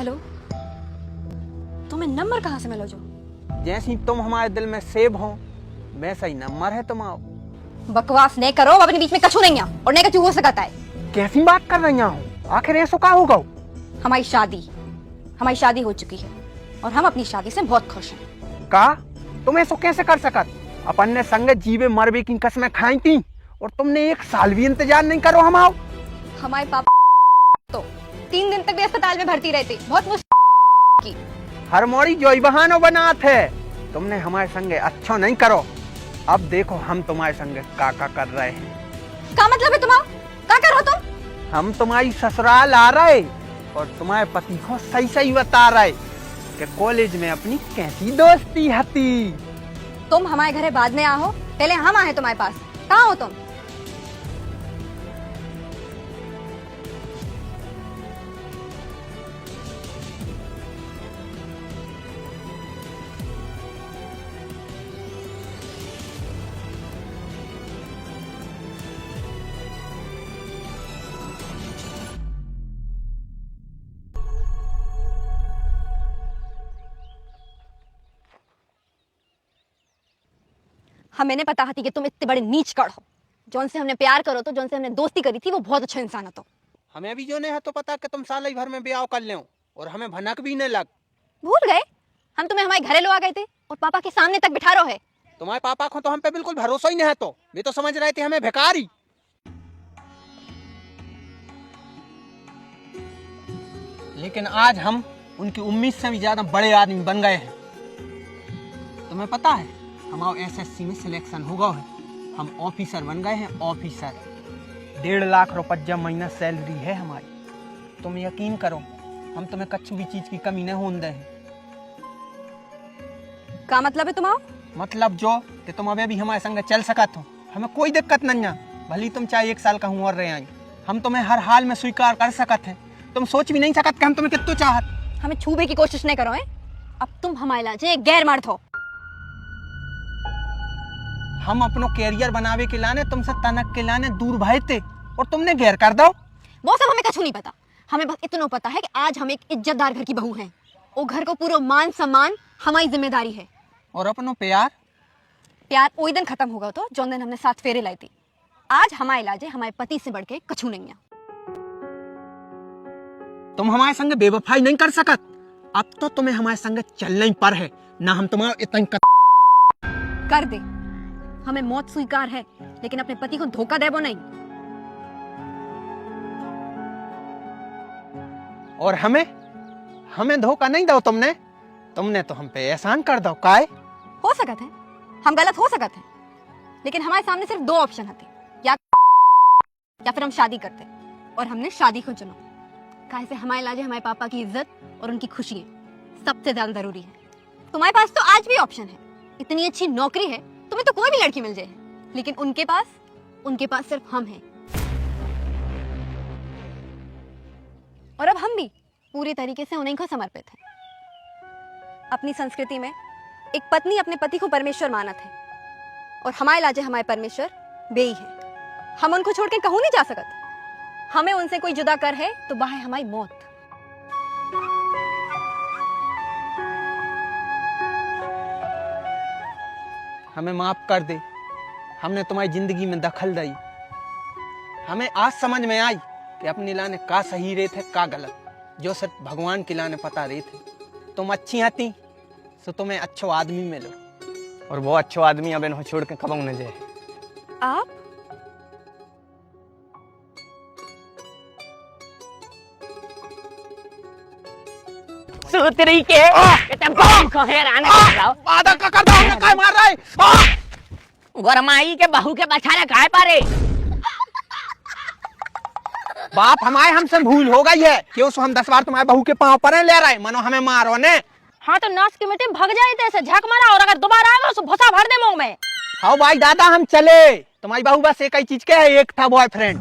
Hello, तुम्हें number कहाँ से मिला जो? जैसी तुम हमारे दिल में सेब हो वैसा ही नंबर है तुम्हारा। बकवास नहीं करो, अपने बीच में कछु नहीं है और नहीं कछु हो सकता है। कैसी बात कर रही हो? आखिर ऐसा का होगा? हमारी शादी हो चुकी है और हम अपनी शादी से बहुत खुश हैं। का तुम ऐसा कैसे कर सकत? अपन ने संग जीवे मरवे की कसमें खाई थी और तुमने एक साल भी इंतजार नहीं करो हमारे पापा तो 3 दिन तक भी अस्पताल में भर्ती रहते, बहुत मुश्किल की। हर मोड़ी जो बहानो बना थे तुमने हमारे संगे अच्छा नहीं करो। अब देखो हम तुम्हारे संगे का कर रहे हैं। क्या मतलब है तुम्हारा? क्या कर रहे हो तुम? हम तुम्हारी ससुराल आ रहे और तुम्हारे पति को सही सही बता रहे कि कॉलेज में अपनी कैसी दोस्ती हती। तुम हमारे घरे बाद में आओ, पहले हम आए तुम्हारे पास। कहाँ हो तुम? हमें नहीं पता थी कि तुम इतने बड़े नीच कड़ हो। जौन से हमने प्यार करो तो, जौन से हमने दोस्ती करी थी, वो बहुत अच्छा इंसान है। तो हमें भी जो नहीं है तो पता कि तुम साल भर में ब्याह कर लो और हमें भनक भी नहीं लग। भूल गए हम तुम्हें हमारे घरे लो आ गए थे और पापा के सामने तक बिठा रहे हो है। तुम्हारे पापा को तो हम पे बिल्कुल भरोसा ही नहीं है। तो वे तो समझ रहे थे हमें भिखारी। लेकिन आज हम उनकी उम्मीद से भी ज्यादा बड़े आदमी बन गए हैं। तुम्हें पता है हमारा एसएससी में सिलेक्शन हुआ है, हम ऑफिसर बन गए हैं। ऑफिसर 1.5 लाख रुपया महीना सैलरी है हमारी। तुम यकीन करो हम तुम्हें कच्छ भी चीज की कमी नहीं होने दें। क्या मतलब है तुम्हारा? मतलब जो कि तुम अभी भी हमारे संग चल सकत हो, हमें कोई दिक्कत नहीं है। भले तुम चाहे 1 साल का हुआ रहे आई, हम तुम्हें हर हाल में स्वीकार कर सकत हैं। तुम सोच भी नहीं सकत कि हम तुम्हें कितना चाहत। हमें छूबे की कोशिश नहीं करो है। अब तुम हमारे लाजे एक गैर मर्द हो। हम अपनो कैरियर बनावे के लाने तुमसे तनक के लाने दूर भाई थे और तुमने गैर कर दो। वो सब हमें कछु नहीं पता। हमें बस इतना पता है कि आज हम एक इज्जतदार घर की बहू हैं और घर को पूरा मान सम्मान हमारी जिम्मेदारी है। और अपनो प्यार वही दिन खत्म होगा तो जौन दिन हमने 7 फेरे लाई थी। आज हमारे लाजे हमारे पति से बढ़ के कछु नहीं है। तुम हमारे संग बेवफाई नहीं कर सकत। अब तो तुम्हें हमारे संग चलना ही पर है ना। हम तुम्हारा इतना कर दे। हमें मौत स्वीकार है लेकिन अपने पति को धोखा दे वो नहीं। और हमें धोखा नहीं दो। तुमने तो हम पे एहसान कर दो। काय हो सकत है हम गलत हो सकत है, लेकिन हमारे सामने सिर्फ 2 ऑप्शन आते, या फिर हम शादी करते। और हमने शादी को चुना। काहे से हमारे लाजे हमारे पापा की इज्जत और उनकी खुशी सबसे ज्यादा जरूरी है। तुम्हारे पास तो आज भी ऑप्शन है, इतनी अच्छी नौकरी है, तुम्हें तो कोई भी लड़की मिल जाए, लेकिन उनके पास सिर्फ हम हैं। और अब हम भी पूरी तरीके से उन्हीं को समर्पित हैं। अपनी संस्कृति में एक पत्नी अपने पति को परमेश्वर मानत है और हमारे लाजे हमारे परमेश्वर बेई है। हम उनको छोड़ के कहूं नहीं जा सकत। हमें उनसे कोई जुदा कर है तो वह है हमारी मौत। हमें माफ कर दे। हमने तुम्हारी जिंदगी में दखल दी। हमें आज समझ में आई कि अपने लाने का सही रेत है का गलत, जो सिर्फ भगवान के लाने पता रेत है। तुम अच्छी आती तो तुम्हें अच्छो आदमी मिलो और वो अच्छो आदमी अब इन्हें छोड़ के कब न जाए। आप सूत्री के बहू को हैरान कर रहा हो। आधा का कर दो, काय मार रहा है? गरमाई के बहू के बछाने काय पारे। बाप हमारे हमसे भूल हो गई है। क्यों सो हम 10 बार तुम्हारे बहू के पांव पर ले रहे मनो हमें मारो ने। हाँ तो नाच के मिट्टी भाग जाए थे, ऐसे झक मारा और अगर दोबारा आए तो भसा भर दे मुंह में। हाँ भाई दादा हम चले। तुम्हारी बहू बस एक ही चीज के है, एक था बॉयफ्रेंड।